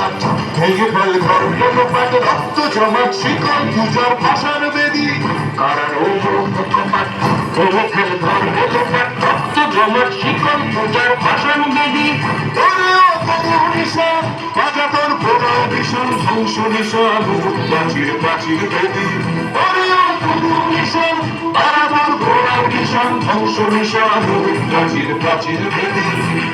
কপাট ভেঙে ফেল ঘর কপাট রক্ত জমাট শিকল পূজার ভাষার বেদি কারার কপাট ভেঙে ফেল ঘর কপাট রক্ত জমাট শিকল পূজার ভাষার বেদি বাজা তোর পোড়া ভীষণ ধ্বংস নিশা প্রাচীর প্রাচীর বেদি ধ্বংস নিশা প্রাচীর প্রাচীর বেদি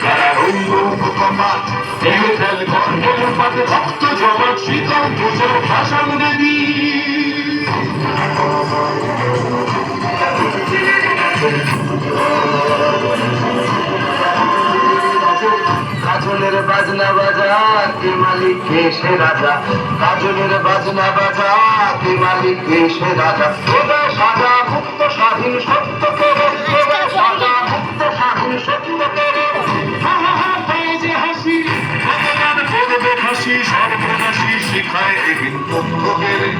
কারারঙ্গ কপাট ভেঙে ফেল ঘর কপাট রক্ত জমাট শীতল পূজার ভাষার বেদি কাজলের বাজনা বাজা কে মালিক কে সে রাজা কাজলের বাজনা বাজা কে মালিক কে সে রাজা তোরা সাজা মুক্ত স্বাধীন সত্য করে তোরা সাজা মুক্ত স্বাধীন সত্য করে যে হাসি ভগবান করবে হাসি সর্বনাশী শিখায় এবিন তত্ত্ব কেড়ে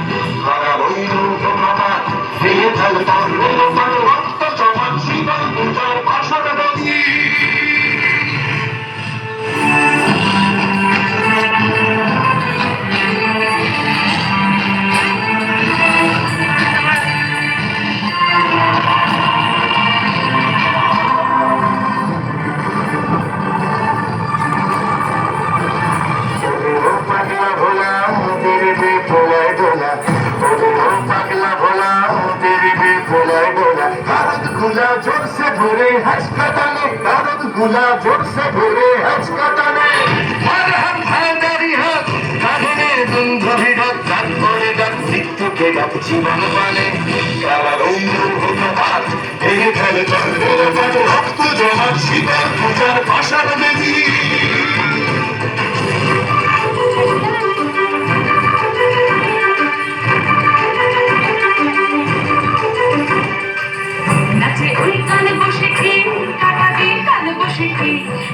কারা রইল কপাট ভেঙে ফেল তোর রক্ত জমাট শীতল পূজার ভাষার বেদি जोर से भरे हज कटाने दर्द गुला जोर से भरे हज कटाने हर हम हैदारी हाथ काढने बंध भिड़ा काट करे डाक मृत्यु के डाक जीवन माने काला रंग कपाट भেঙে ফেলে কপাট রক্ত জমাট শীতল পূজার ভাষার বেদি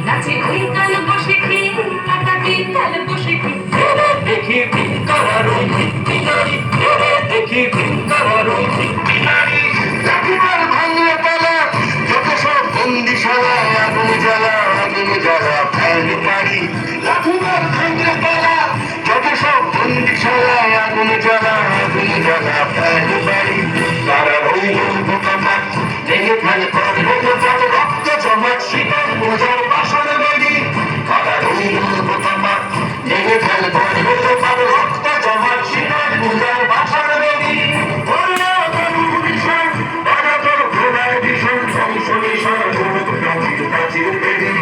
নাচে ওই কালে বসে খে কাটাবি কালে বসে খে দেখি কারারো মিনারি দেখি কারারো মিনারি লাঠিমার ভাঙলে পালা যত সব বন্দিশালা আগুন জ্বালা ফেল পারি লাঠিমার ভাঙলে পালা যত সব বন্দিশালা আগুন জ্বালা ফেল পারি তারা রইল কপাট ভেঙে ফেল ঘর কপাট রক্ত জমাট শীতল পূজার ভাষার বেদি কারা রইল কপাট ভেঙে ফেল ঘর কপাট রক্ত জমাট শীতল পূজার ভাষার বেদি ভীষণ ধ্বংস নিশা প্রাচীর প্রাচীর বেদি